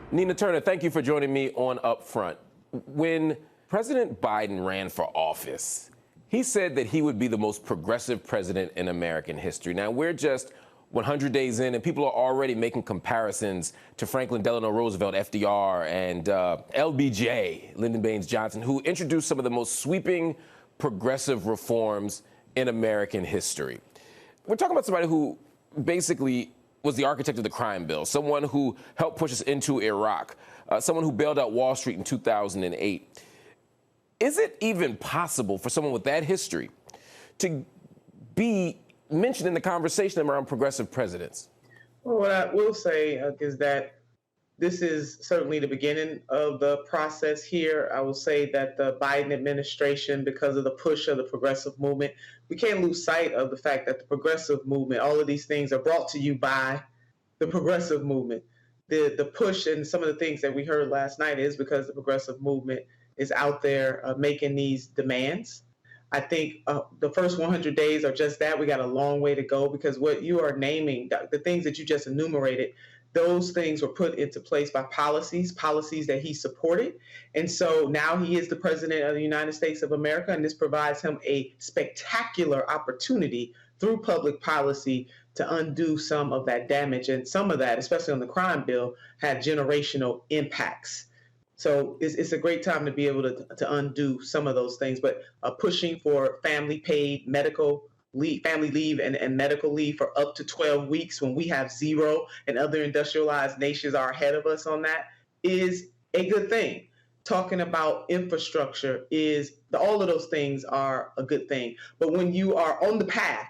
Nina Turner, thank you for joining me on Upfront. When President Biden ran for office, he said that he would be the most progressive president in American history. Now, we're just 100 days in, and people are already making comparisons to Franklin Delano Roosevelt, FDR, and LBJ, Lyndon Baines Johnson, who introduced some of the most sweeping progressive reforms in American history. We're talking about somebody who basically was the architect of the crime bill, someone who helped push us into Iraq, someone who bailed out Wall Street in 2008. Is it even possible for someone with that history to be mentioned in the conversation around progressive presidents? Well, what I will say is that this is certainly the beginning of the process here. I will say that the Biden administration, because of the push of the progressive movement, we can't lose sight of the fact that the progressive movement, all of these things are brought to you by the progressive movement. The push and some of the things that we heard last night is because the progressive movement is out there making these demands. I think the first 100 days are just that. We got a long way to go because what you are naming, the things that you just enumerated, those things were put into place by policies that he supported. And so now he is the president of the United States of America, and this provides him a spectacular opportunity through public policy to undo some of that damage. And some of that, especially on the crime bill, had generational impacts. So it's a great time to be able to undo some of those things, but pushing for family paid medical leave, family leave and medical leave for up to 12 weeks when we have zero and other industrialized nations are ahead of us on that is a good thing. Talking about infrastructure all of those things are a good thing. But when you are on the path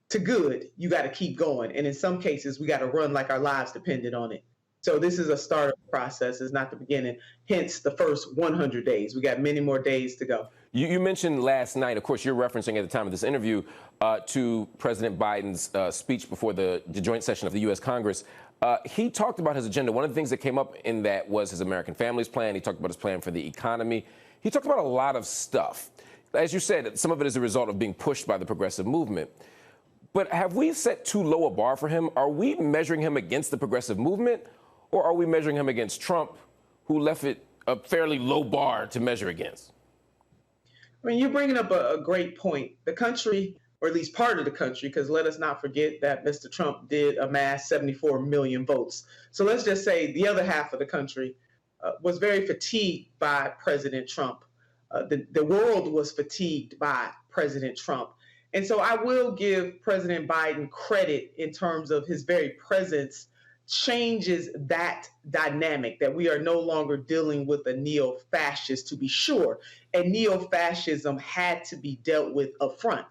to good, you got to keep going. And in some cases, we got to run like our lives depended on it. So this is a startup process, it's not the beginning, hence the first 100 days. We got many more days to go. You mentioned last night, of course, you're referencing at the time of this interview to President Biden's speech before the joint session of the U.S. Congress. He talked about his agenda. One of the things that came up in that was his American Families Plan. He talked about his plan for the economy. He talked about a lot of stuff. As you said, some of it is a result of being pushed by the progressive movement. But have we set too low a bar for him? Are we measuring him against the progressive movement? Or are we measuring him against Trump, who left it a fairly low bar to measure against? I mean, you're bringing up a great point. The country, or at least part of the country, because let us not forget that Mr. Trump did amass 74 million votes. So let's just say the other half of the country was very fatigued by President Trump. The world was fatigued by President Trump. And so I will give President Biden credit in terms of his very presence changes that dynamic, that we are no longer dealing with a neo-fascist, to be sure, and neo-fascism had to be dealt with up front.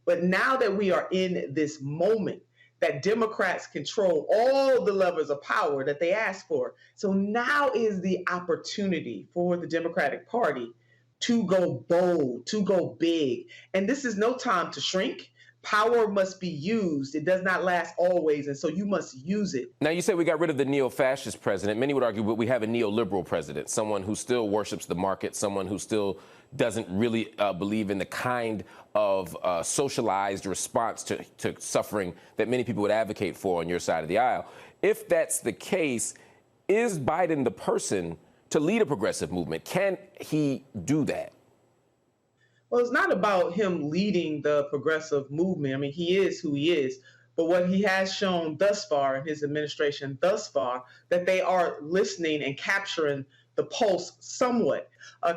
But now that we are in this moment that Democrats control all the levers of power that they asked for, so now is the opportunity for the Democratic Party to go bold, to go big. And this is no time to shrink. Power must be used. It does not last always, and so you must use it. Now, you say we got rid of the neo-fascist president. Many would argue we have a neoliberal president, someone who still worships the market, someone who still doesn't really believe in the kind of socialized response to suffering that many people would advocate for on your side of the aisle. If that's the case, is Biden the person to lead a progressive movement? Can he do that? Well, it's not about him leading the progressive movement. I mean, he is who he is. But what he has shown thus far in his administration thus far, that they are listening and capturing the pulse somewhat.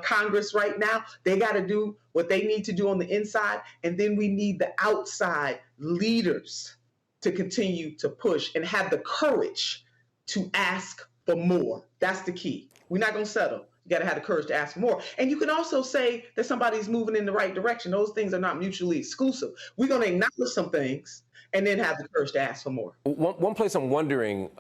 Congress right now, they got to do what they need to do on the inside. And then we need the outside leaders to continue to push and have the courage to ask for more. That's the key. We're not going to settle. You got to have the courage to ask for more. And you can also say that somebody's moving in the right direction. Those things are not mutually exclusive. We're going to acknowledge some things and then have the courage to ask for more. One place I'm wondering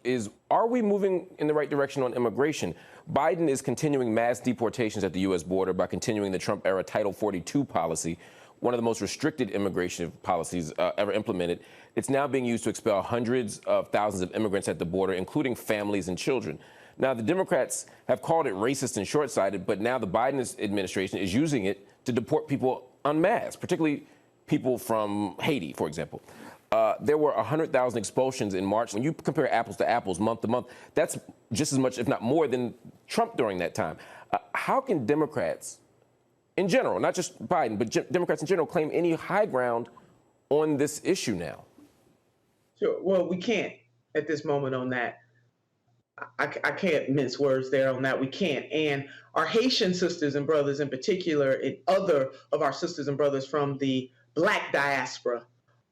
is, are we moving in the right direction on immigration? Biden is continuing mass deportations at the U.S. border by continuing the Trump-era Title 42 policy, one of the most restricted immigration policies ever implemented. It's now being used to expel hundreds of thousands of immigrants at the border, including families and children. Now, the Democrats have called it racist and short-sighted, but now the Biden administration is using it to deport people en masse, particularly people from Haiti, for example. there were 100,000 expulsions in March. When you compare apples to apples, month to month, that's just as much, if not more, than Trump during that time. How can Democrats, in general, not just Biden, but Democrats in general, claim any high ground on this issue now? Sure. Well, we can't at this moment on that. I can't mince words there on that. We can't. And our Haitian sisters and brothers in particular, and other of our sisters and brothers from the Black diaspora,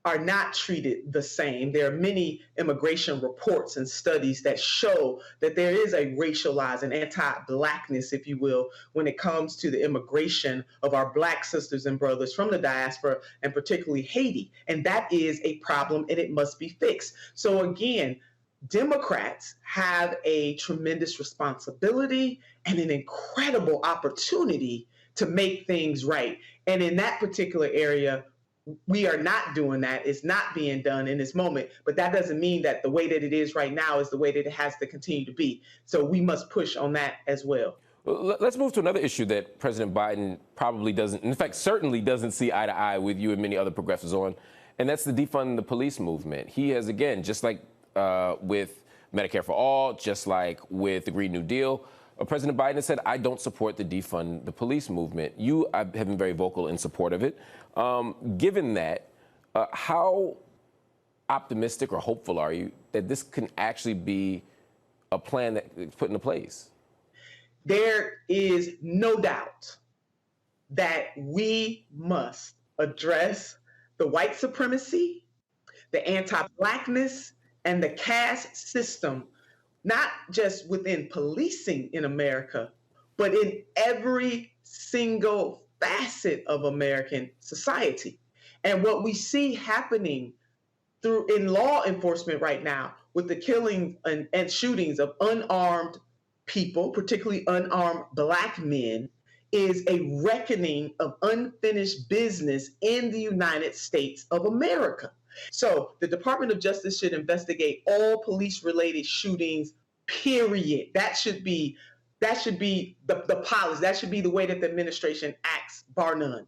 are not treated the same. There are many immigration reports and studies that show that there is a racialized and anti-Blackness, if you will, when it comes to the immigration of our Black sisters and brothers from the diaspora, and particularly Haiti. And that is a problem, and it must be fixed. So again, Democrats have a tremendous responsibility and an incredible opportunity to make things right. And in that particular area, we are not doing that. It's not being done in this moment, but that doesn't mean that the way that it is right now is the way that it has to continue to be. So we must push on that as well. Let's move to another issue that President Biden probably doesn't, in fact, certainly doesn't see eye to eye with you and many other progressives on, and that's the defund the police movement. He has, again, just like with Medicare for All, just like with the Green New Deal, President Biden has said, I don't support the defund the police movement. You have been very vocal in support of it. Given that, how optimistic or hopeful are you that this can actually be a plan that is put into place? There is no doubt that we must address the white supremacy, the anti-Blackness, and the caste system, not just within policing in America, but in every single facet of American society. And what we see happening in law enforcement right now with the killing and shootings of unarmed people, particularly unarmed Black men, is a reckoning of unfinished business in the United States of America. So the Department of Justice should investigate all police-related shootings, period. That should be the policy. That should be the way that the administration acts, bar none.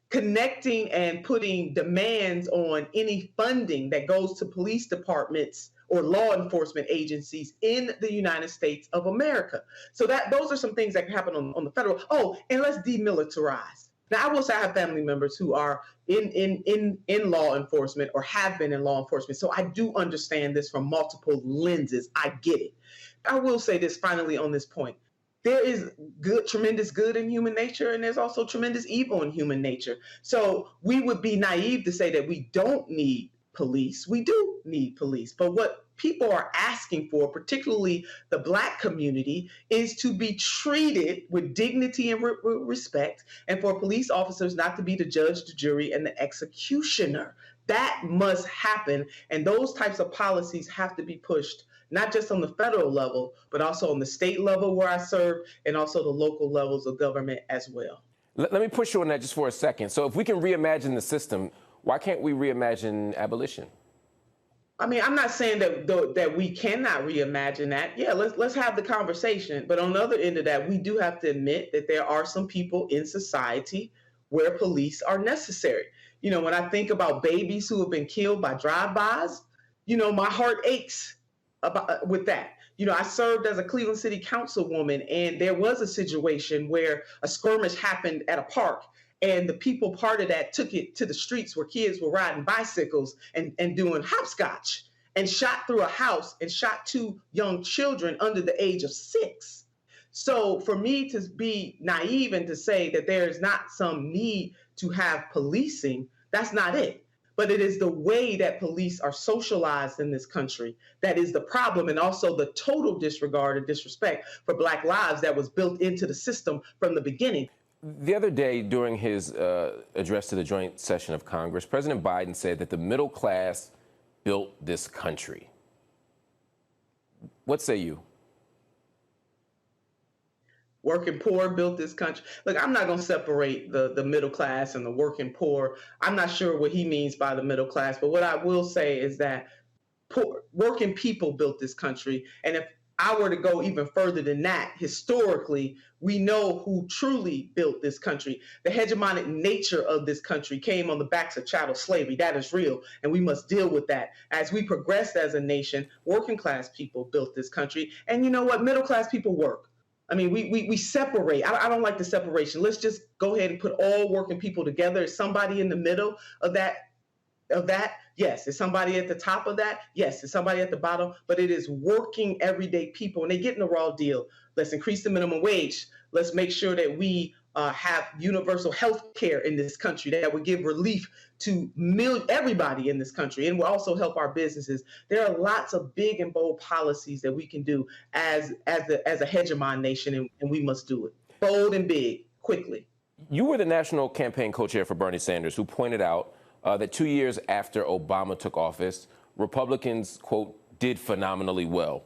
Connecting and putting demands on any funding that goes to police departments or law enforcement agencies in the United States of America. So those are some things that can happen on the federal. Oh, and let's demilitarize. Now, I will say I have family members who are in law enforcement or have been in law enforcement. So I do understand this from multiple lenses. I get it. I will say this finally on this point. There is tremendous good in human nature, and there's also tremendous evil in human nature. So we would be naive to say that we don't need police. We do need police. But what people are asking for, particularly the Black community, is to be treated with dignity and respect, and for police officers not to be the judge, the jury, and the executioner. That must happen, and those types of policies have to be pushed, not just on the federal level, but also on the state level where I serve, and also the local levels of government as well. Let me push you on that just for a second. So if we can reimagine the system, why can't we reimagine abolition? I mean, I'm not saying that we cannot reimagine that. Yeah, let's have the conversation. But on the other end of that, we do have to admit that there are some people in society where police are necessary. You know, when I think about babies who have been killed by drive-bys, you know, my heart aches with that. You know, I served as a Cleveland City Councilwoman, and there was a situation where a skirmish happened at a park, and the people part of that took it to the streets where kids were riding bicycles and doing hopscotch, and shot through a house and shot 2 young children under the age of 6. So for me to be naive and to say that there is not some need to have policing, that's not it. But it is the way that police are socialized in this country that is the problem, and also the total disregard and disrespect for Black lives that was built into the system from the beginning. The other day, during his address to the joint session of Congress, President Biden said that the middle class built this country. What say you? Working poor built this country. Look, I'm not going to separate the middle class and the working poor. I'm not sure what he means by the middle class, but what I will say is that working people built this country. And if I were to go even further than that, historically, we know who truly built this country. The hegemonic nature of this country came on the backs of chattel slavery. That is real, and we must deal with that. As we progressed as a nation, working class people built this country. And you know what? Middle class people work. I mean, we separate. I don't like the separation. Let's just go ahead and put all working people together. Is somebody in the middle of that? Yes. Is somebody at the top of that? Yes. Is somebody at the bottom? But it is working everyday people, and they get in the raw deal. Let's increase the minimum wage. Let's make sure that we have universal health care in this country that would give relief to everybody in this country, and will also help our businesses. There are lots of big and bold policies that we can do as a hegemon nation, and we must do it bold and big, quickly. You were the national campaign co-chair for Bernie Sanders, who pointed out that 2 years after Obama took office, Republicans, quote, did phenomenally well.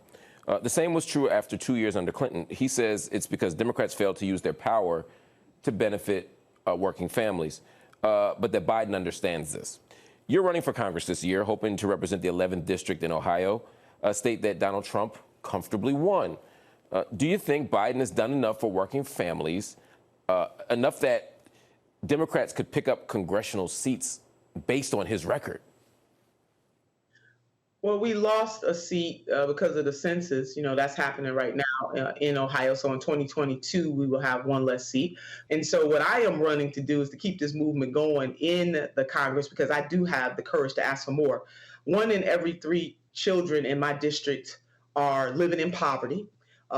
The same was true after 2 years under Clinton. He says it's because Democrats failed to use their power to benefit working families, but that Biden understands this. You're running for Congress this year, hoping to represent the 11th district in Ohio, a state that Donald Trump comfortably won. Do you think Biden has done enough for working families, enough that Democrats could pick up congressional seats based on his record? Well, we lost a seat because of the census. You know, that's happening right now in Ohio. So in 2022, we will have one less seat. And so what I am running to do is to keep this movement going in the Congress, because I do have the courage to ask for more. 1 in every 3 children in my district are living in poverty.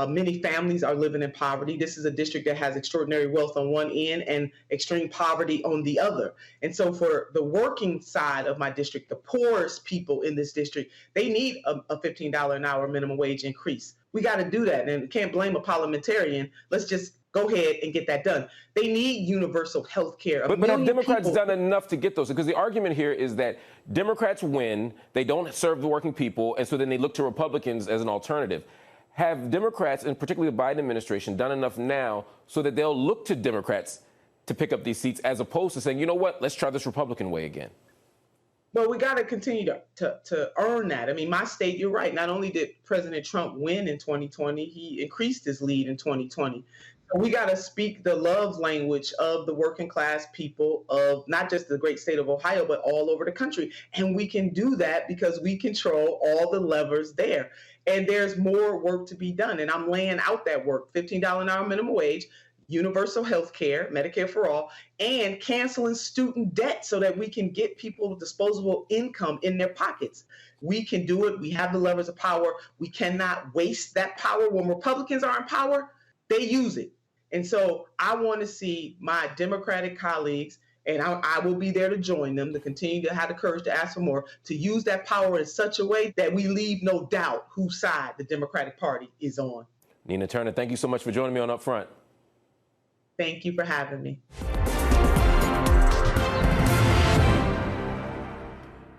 Many families are living in poverty. This is a district that has extraordinary wealth on one end and extreme poverty on the other. And so for the working side of my district, the poorest people in this district, they need a $15 an hour minimum wage increase. We got to do that, and we can't blame a parliamentarian. Let's just go ahead and get that done. They need universal health care. But have Democrats done enough to get those? Because the argument here is that Democrats win, they don't serve the working people, and so then they look to Republicans as an alternative. Have Democrats, and particularly the Biden administration, done enough now so that they'll look to Democrats to pick up these seats, as opposed to saying, you know what, let's try this Republican way again? Well, we got to continue to earn that. I mean, my state, you're right. Not only did President Trump win in 2020, he increased his lead in 2020. So we got to speak the love language of the working class people of not just the great state of Ohio, but all over the country. And we can do that because we control all the levers there. And there's more work to be done. And I'm laying out that work: $15 an hour minimum wage, universal health care, Medicare for all, and canceling student debt so that we can get people with disposable income in their pockets. We can do it. We have the levers of power. We cannot waste that power. When Republicans are in power, they use it. And so I want to see my Democratic colleagues, and I will be there to join them, to continue to have the courage to ask for more, to use that power in such a way that we leave no doubt whose side the Democratic Party is on. Nina Turner, thank you so much for joining me on Upfront. Thank you for having me.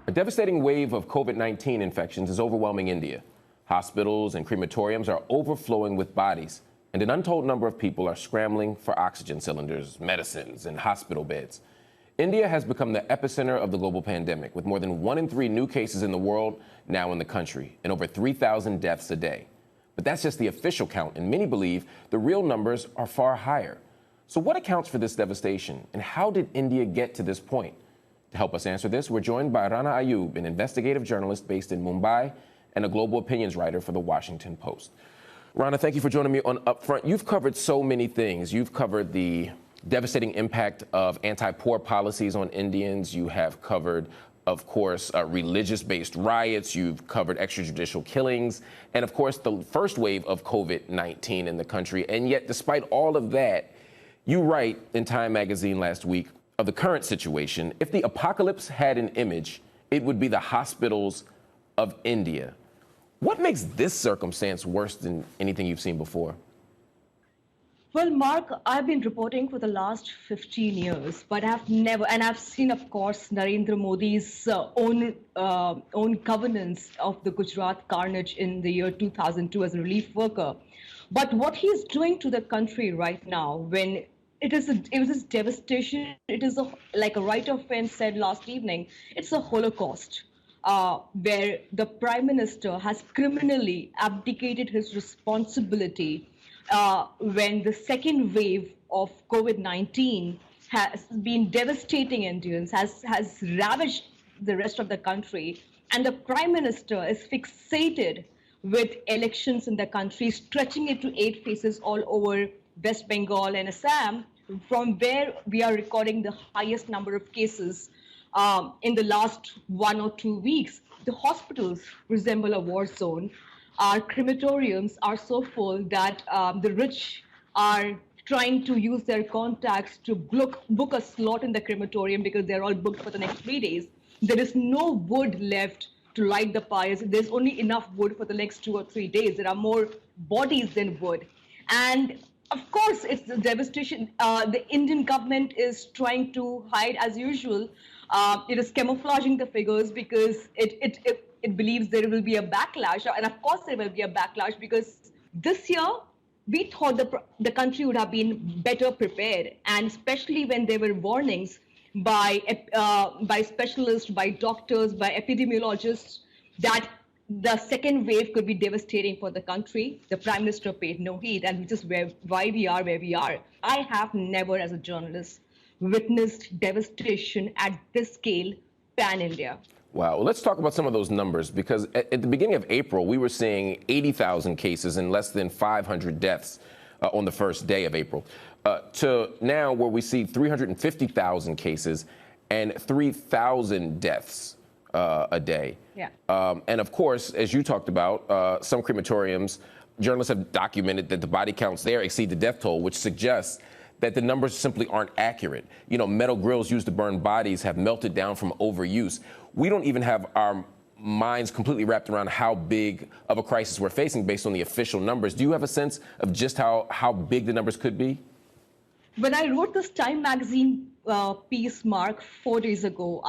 A devastating wave of COVID-19 infections is overwhelming India. Hospitals and crematoriums are overflowing with bodies, and an untold number of people are scrambling for oxygen cylinders, medicines, and hospital beds. India has become the epicenter of the global pandemic, with more than 1 in 3 new cases in the world now in the country, and over 3,000 deaths a day. But that's just the official count, and many believe the real numbers are far higher. So what accounts for this devastation, and how did India get to this point? To help us answer this, we're joined by Rana Ayub, an investigative journalist based in Mumbai and a global opinions writer for The Washington Post. Rana, thank you for joining me on Upfront. You've covered so many things. You've covered the devastating impact of anti-poor policies on Indians. You have covered, of course, religious-based riots. You've covered extrajudicial killings. And, of course, the first wave of COVID-19 in the country. And yet, despite all of that, you write in Time magazine last week of the current situation: if the apocalypse had an image, it would be the hospitals of India. What makes this circumstance worse than anything you've seen before? Well, Mark, I've been reporting for the last 15 years, but I've seen, of course, Narendra Modi's own governance of the Gujarat carnage in the year 2002 as a relief worker. But what he's doing to the country right now, when it was this devastation, it is like a writer friend said last evening, it's a Holocaust. where the Prime Minister has criminally abdicated his responsibility when the second wave of COVID-19 has been devastating Indians, has ravaged the rest of the country, and the Prime Minister is fixated with elections in the country, stretching it to 8 phases all over West Bengal and Assam, from where we are recording the highest number of cases in the last 1 or 2 weeks. The hospitals resemble a war zone. Our crematoriums are so full that the rich are trying to use their contacts to book a slot in the crematorium because they're all booked for the next 3 days. There is no wood left to light the pyres. There's only enough wood for the next 2 or 3 days. There are more bodies than wood. And of course, it's the devastation. The Indian government is trying to hide as usual. It is camouflaging the figures because it believes there will be a backlash. And of course, there will be a backlash because this year, we thought the country would have been better prepared. And especially when there were warnings by specialists, by doctors, by epidemiologists, that the second wave could be devastating for the country. The Prime Minister paid no heed, and which is why we are where we are. I have never, as a journalist, witnessed devastation at this scale pan-India. Wow. Well, let's talk about some of those numbers, because at the beginning of April, we were seeing 80,000 cases and less than 500 deaths on the first day of April, to now where we see 350,000 cases and 3,000 deaths a day. Yeah. And of course, as you talked about, some crematoriums, journalists have documented that the body counts there exceed the death toll, which suggests that the numbers simply aren't accurate. You know, metal grills used to burn bodies have melted down from overuse. We don't even have our minds completely wrapped around how big of a crisis we're facing based on the official numbers. Do you have a sense of just how big the numbers could be? When I wrote this Time magazine piece, Mark, 4 days ago,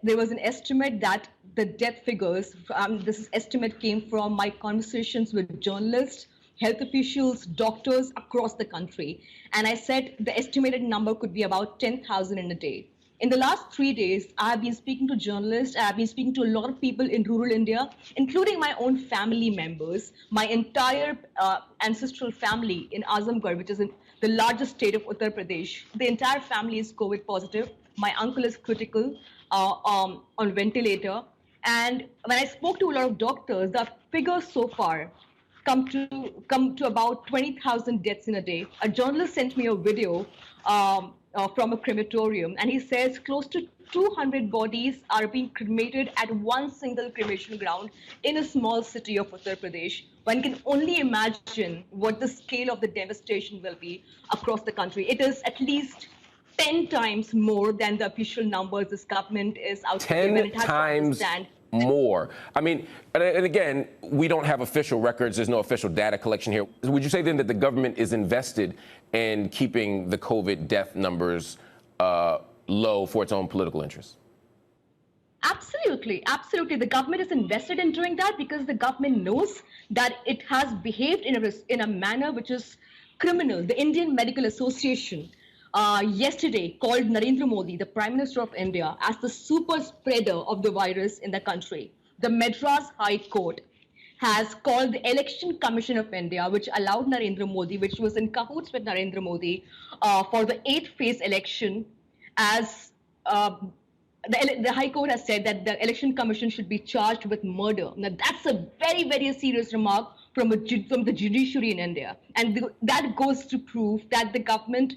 there was an estimate that the death figures, this estimate came from my conversations with journalists, health officials, doctors across the country. And I said the estimated number could be about 10,000 in a day. In the last 3 days, I've been speaking to journalists, I've been speaking to a lot of people in rural India, including my own family members, my entire ancestral family in Azamgarh, which is in the largest state of Uttar Pradesh. The entire family is COVID positive. My uncle is critical on ventilator. And when I spoke to a lot of doctors, the figures so far come to about 20,000 deaths in a day. A journalist sent me a video from a crematorium, and he says close to 200 bodies are being cremated at one single cremation ground in a small city of Uttar Pradesh. One can only imagine what the scale of the devastation will be across the country. It is at least 10 times more than the official numbers this government is out to give, and it has to understand more. I mean, and again, we don't have official records. There's no official data collection here. Would you say then that the government is invested in keeping the COVID death numbers low for its own political interests? Absolutely, absolutely. The government is invested in doing that because the government knows that it has behaved in a manner which is criminal. The Indian Medical Association yesterday called Narendra Modi, the Prime Minister of India, as the super spreader of the virus in the country. The Madras High Court has called the Election Commission of India, which allowed Narendra Modi, which was in cahoots with Narendra Modi, for the 8th-phase election, as the High Court has said that the Election Commission should be charged with murder. Now, that's a very, very serious remark from the judiciary in India. And that goes to prove that the government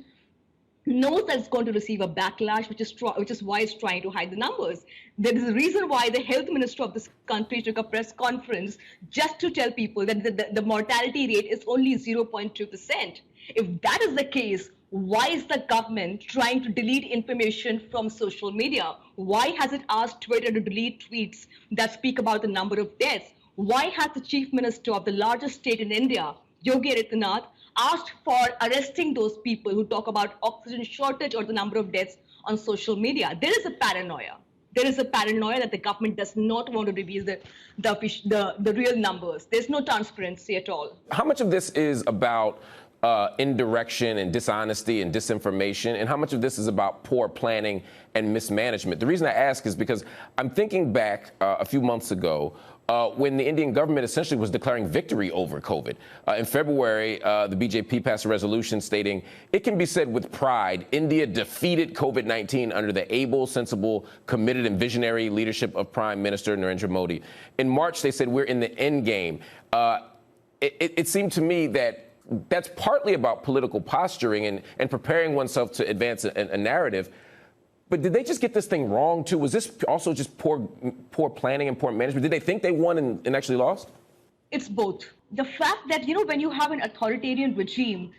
knows that it's going to receive a backlash, which is why it's trying to hide the numbers. There is a reason why the health minister of this country took a press conference just to tell people that the mortality rate is only 0.2%. If that is the case, why is the government trying to delete information from social media? Why has it asked Twitter to delete tweets that speak about the number of deaths? Why has the chief minister of the largest state in India, Yogi Adityanath, asked for arresting those people who talk about oxygen shortage or the number of deaths on social media? There is a paranoia. There is a paranoia that the government does not want to reveal the real numbers. There's no transparency at all. How much of this is about indirection and dishonesty and disinformation, and how much of this is about poor planning and mismanagement? The reason I ask is because I'm thinking back a few months ago when the Indian government essentially was declaring victory over COVID. In February, the BJP passed a resolution stating, it can be said with pride, India defeated COVID-19 under the able, sensible, committed, and visionary leadership of Prime Minister Narendra Modi. In March, they said we're in the end game. It seemed to me that that's partly about political posturing and preparing oneself to advance a narrative. But did they just get this thing wrong, too? Was this also just poor planning and poor management? Did they think they won and actually lost? It's both. The fact that, when you have an authoritarian regime,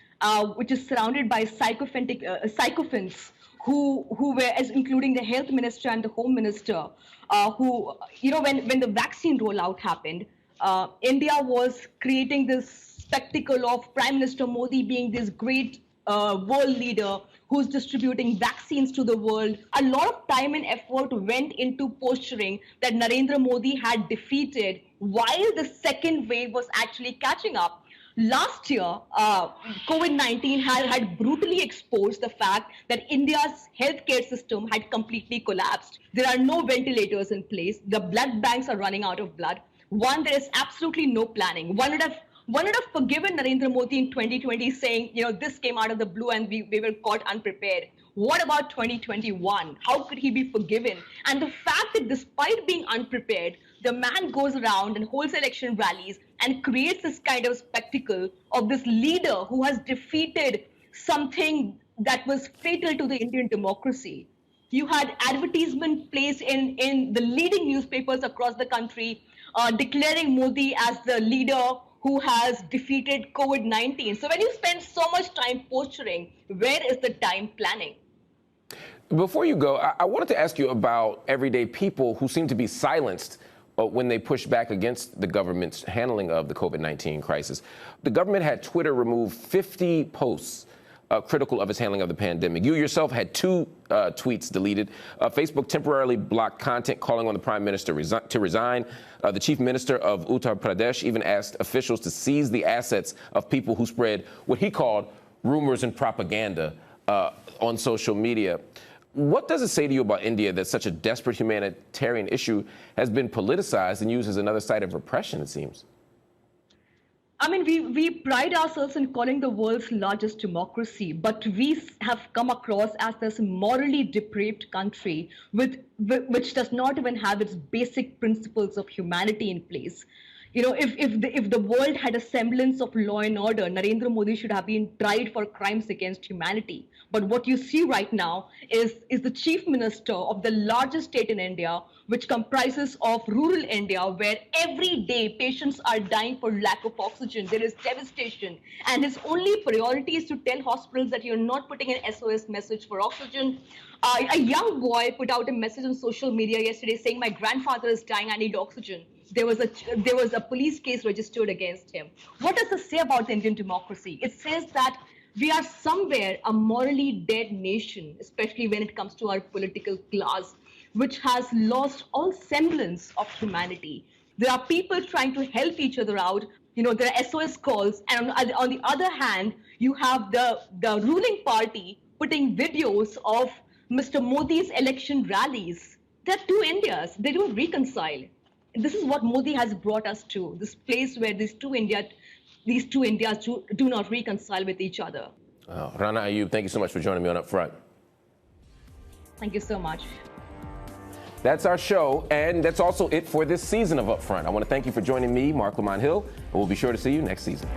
which is surrounded by sycophants who were, as including the health minister and the home minister, who, when the vaccine rollout happened, India was creating this spectacle of Prime Minister Modi being this great world leader who's distributing vaccines to the world. A lot of time and effort went into posturing that Narendra Modi had defeated while the second wave was actually catching up. Last year, COVID-19 had brutally exposed the fact that India's healthcare system had completely collapsed. There are no ventilators in place. The blood banks are running out of blood. There is absolutely no planning. One would have forgiven Narendra Modi in 2020 saying, this came out of the blue and we were caught unprepared. What about 2021? How could he be forgiven? And the fact that despite being unprepared, the man goes around and holds election rallies and creates this kind of spectacle of this leader who has defeated something that was fatal to the Indian democracy. You had advertisement placed in the leading newspapers across the country declaring Modi as the leader who has defeated COVID-19. So when you spend so much time posturing, where is the time planning? Before you go, I wanted to ask you about everyday people who seem to be silenced when they push back against the government's handling of the COVID-19 crisis. The government had Twitter remove 50 posts critical of its handling of the pandemic. You yourself had 2 tweets deleted. Facebook temporarily blocked content calling on the Prime Minister to resign. The Chief Minister of Uttar Pradesh even asked officials to seize the assets of people who spread what he called rumors and propaganda on social media. What does it say to you about India that such a desperate humanitarian issue has been politicized and used as another site of repression, it seems? I mean, we pride ourselves in calling the world's largest democracy, but we have come across as this morally depraved country which does not even have its basic principles of humanity in place. If the world had a semblance of law and order, Narendra Modi should have been tried for crimes against humanity. But what you see right now is the chief minister of the largest state in India, which comprises of rural India, where every day patients are dying for lack of oxygen. There is devastation. And his only priority is to tell hospitals that you're not putting an SOS message for oxygen. A young boy put out a message on social media yesterday saying, my grandfather is dying, I need oxygen. There was a police case registered against him. What does this say about the Indian democracy? It says that we are somewhere a morally dead nation, especially when it comes to our political class, which has lost all semblance of humanity. There are people trying to help each other out. There are SOS calls. And on the other hand, you have the ruling party putting videos of Mr. Modi's election rallies. There are 2 Indias. They don't reconcile. This is what Modi has brought us to, this place where these two Indias do not reconcile with each other. Rana Ayoob, thank you so much for joining me on Upfront. Thank you so much. That's our show, and that's also it for this season of Upfront. I want to thank you for joining me, Mark Lamont Hill, and we'll be sure to see you next season.